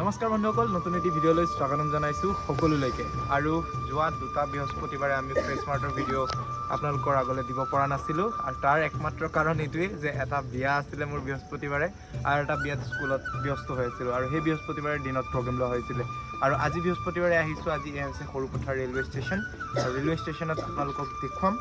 নমস্কাৰ বন্ধুসকল, নতুন এটি ভিডিঅ'লৈ স্বাগতম জনাইছোঁ সকলোলৈকে। আৰু যোৱা দুটা বৃহস্পতিবাৰে আমি ফ্ৰেছ মাৰ্টৰ ভিডিঅ' আপোনালোকৰ আগলৈ দিব পৰা নাছিলোঁ। আৰু তাৰ একমাত্ৰ কাৰণ এইটোৱেই যে এটা বিয়া আছিলে মোৰ বৃহস্পতিবাৰে, আৰু এটা বিয়াত স্কুলত ব্যস্ত হৈ আছিলোঁ, আৰু সেই বৃহস্পতিবাৰে দিনত প্ৰগ্ৰেম লোৱা হৈছিলে। আৰু আজি বৃহস্পতিবাৰে আহিছোঁ। আজি এয়া হৈছে সৰুপথাৰ ৰেলৱে ষ্টেচন, আৰু ৰেলৱে ষ্টেচনত আপোনালোকক দেখুৱাম।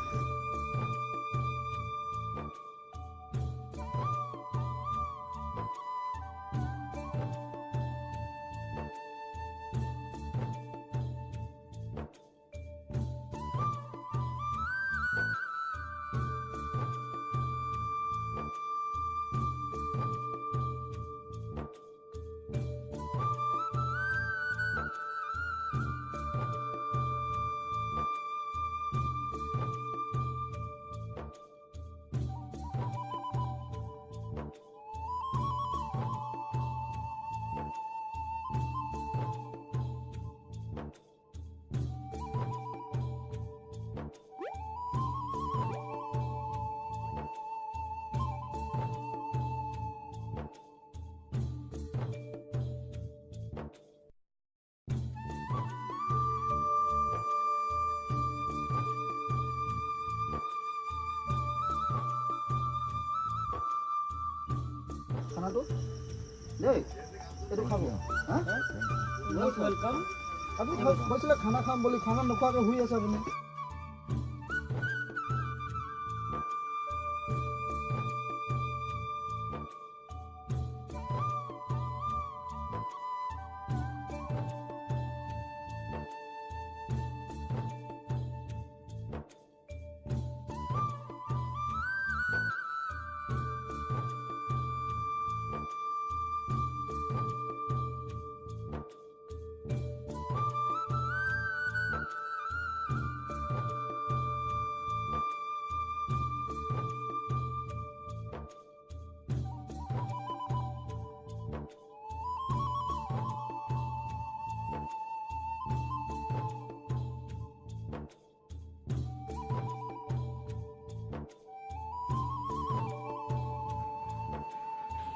খানাটো দেই এইটো খাব ওয়েলকাম। আপুনি কৈছিলে খানা খাম বুলি, খানা নোখোৱাকৈ শুই আছে আপুনি।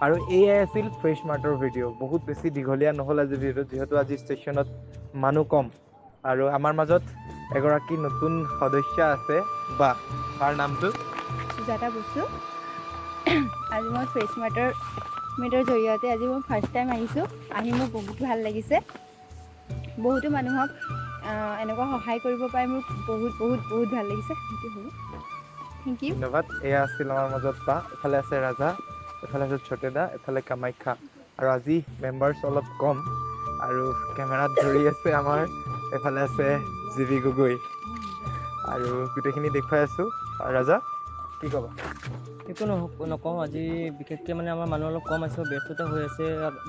আৰু এয়াই আছিল ফ্ৰেছ মাৰ্টৰ ভিডিঅ'। বহুত বেছি দীঘলীয়া নহ'ল আজি ভিডিঅ', যিহেতু আজি ষ্টেচনত মানুহ কম, আৰু আমাৰ মাজত এগৰাকী নতুন সদস্যা আছে। বা তাৰ নামটো সুজাতা বসু। আজি মই ফ্ৰেছ মাৰ্টৰ জৰিয়তে আজি মই ফাৰ্ষ্ট টাইম আহিছোঁ। আহি মোৰ বহুত ভাল লাগিছে। বহুতো মানুহক এনেকুৱা সহায় কৰিব পাই মোৰ বহুত বহুত বহুত ভাল লাগিছে। Thank you. ধন্যবাদ। এয়া আছিল আমাৰ মাজত বা। এফালে আছে ৰাজা, এফালে আছে ছোটেদা, এফালে কামাখ্যা। আৰু আজি মেম্বাৰ্ছ অলপ কম, আৰু কেমেৰাত ধৰি আছে আমাৰ এফালে আছে জিবি গগৈ, আৰু গোটেইখিনি দেখুৱাই আছোঁ। ৰাজা, কি ক'বা? একো নকওঁ। আজি বিশেষকৈ মানে আমাৰ মানুহ অলপ কম আছে, ব্যস্ততা হৈ আছে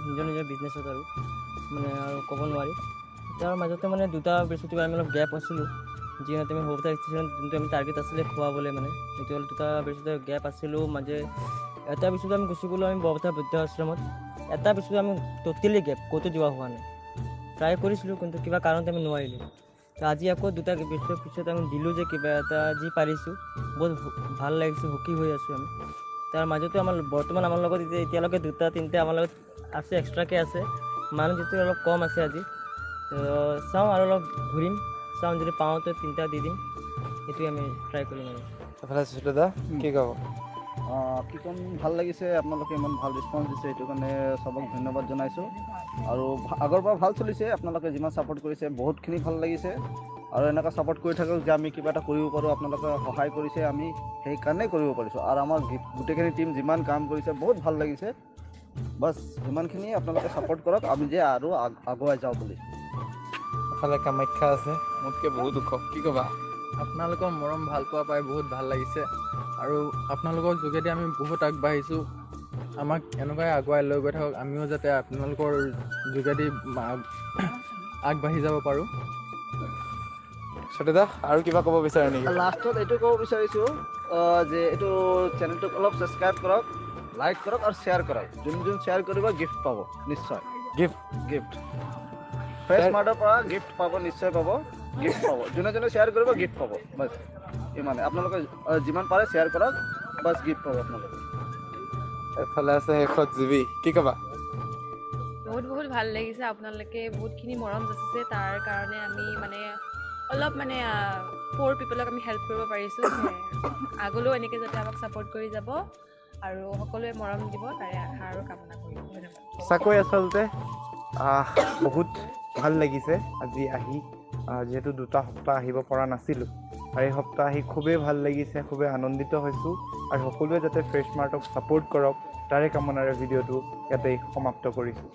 নিজৰ নিজৰ বিজনেছত, আৰু মানে আৰু ক'ব নোৱাৰি। তাৰ মাজতে মানে দুটা বৃহস্পতিবাৰ আমি অলপ গেপ আছিলোঁ, যিহেতু আমি সৰুপথাৰ ষ্টেচনত যোনটো আমি টাৰ্গেট আছিলে খোৱাবলৈ, মানে সেইটো হ'ল দুটা বৃহস্পতিবাৰ গেপ আছিলোঁ। মাজে এটা বৃহস্পতিবাৰ আমি গুচি গ'লোঁ আমি বৰপথাৰ বৃদ্ধ আশ্ৰমত। এটা বৃহস্পতিবাৰ আমি ট'টেলি গেপ, ক'তো যোৱা হোৱা নাই। ট্ৰাই কৰিছিলোঁ, কিন্তু কিবা কাৰণত আমি নোৱাৰিলোঁ। তো আজি আকৌ দুটা বৃহস্পতিবাৰ পিছত আমি দিলোঁ যে কিবা এটা যি পাৰিছোঁ। বহুত ভাল লাগিছে, সুখী হৈ আছোঁ আমি। তাৰ মাজতে আমাৰ বৰ্তমান আমাৰ লগত এতিয়ালৈকে দুটা তিনিটা আমাৰ লগত আছে, এক্সট্ৰাকৈ আছে। মানুহ যিটো অলপ কম আছে আজি। তো চাওঁ আৰু অলপ ঘূৰিম, চাওঁ যদি পাওঁ তো তিনিটা দি দিম। সেইটোৱে আমি ট্ৰাই কৰিম আৰু। এফালে ছোটেদা, কি ক'ব? কি ক'ম, ভাল লাগিছে আপোনালোকে ইমান ভাল ৰেছপঞ্চ দিছে, সেইটো কাৰণে চবক ধন্যবাদ জনাইছোঁ। আৰু আগৰ পৰা ভাল চলিছে, আপোনালোকে যিমান ছাপোৰ্ট কৰিছে বহুতখিনি ভাল লাগিছে। আৰু এনেকুৱা ছাপোৰ্ট কৰি থাকক যে আমি কিবা এটা কৰিব পাৰোঁ। আপোনালোকে সহায় কৰিছে, আমি সেইকাৰণেই কৰিব পাৰিছোঁ। আৰু আমাৰ গোটেইখিনি টীম যিমান কাম কৰিছে বহুত ভাল লাগিছে। বাছ সিমানখিনিয়ে আপোনালোকে ছাপোৰ্ট কৰক, আমি যে আৰু আগুৱাই যাওঁ বুলি। এফালে কামাখ্যা আছে, মোতকৈ বহুত ওখ, কি ক'বা? আপোনালোকৰ মৰম ভাল পোৱা পাই বহুত ভাল লাগিছে, আৰু আপোনালোকৰ যোগেদি আমি বহুত আগবাঢ়িছোঁ। আমাক এনেকুৱাই আগুৱাই লৈ গৈ থাকক, আমিও যাতে আপোনালোকৰ যোগেদি আগবাঢ়ি যাব পাৰোঁ। ছোটেদা, আৰু কিবা ক'ব বিচাৰে নেকি? লাষ্টত এইটো ক'ব বিচাৰিছোঁ যে এইটো চেনেলটোক অলপ ছাবস্ক্ৰাইব কৰক, লাইক কৰক আৰু শ্বেয়াৰ কৰক। যোন শ্বেয়াৰ কৰিব গিফ্ট পাব নিশ্চয়। গিফ্ট ফ্ৰেছ মাৰ্টৰ পৰা গিফ্ট পাব, নিশ্চয় পাব। গিফ্ট পাব, যোনে শ্বেয়াৰ কৰিব গিফ্ট পাব। বাছ ইমানে। আপোনালোকে যিমান পাৰে শ্বেয়াৰ কৰক, বাছ গিফ্ট পাব আপোনালোকে। এফালে আছে শেষত জিবি, কি ক'বা? বহুত ভাল লাগিছে আপোনালোকে বহুতখিনি মৰম যাচিছে তাৰ কাৰণে আমি মানে অলপ মানে প'ৰ পিপলক আমি হেল্প কৰিব পাৰিছোঁ আগলৈও এনেকৈ যাতে আমাক ছাপোৰ্ট কৰি যাব আৰু সকলোৱে মৰম দিব তাৰে আশা আৰু কামনা কৰিম ধন্যবাদ সঁচাকৈ আচলতে বহুত ভাল লাগিছে আজি আহি যিহেতু 2টা সপ্তাহ আহিব পৰা নাছিলোঁ আৰু এই সপ্তাহ আহি খুবেই ভাল লাগিছে খুবেই আনন্দিত হৈছোঁ আৰু সকলোৱে যাতে ফ্ৰেছ মাৰ্টক ছাপোৰ্ট কৰক তাৰে কামনাৰে ভিডিঅ'টো ইয়াতেই সমাপ্ত কৰিছোঁ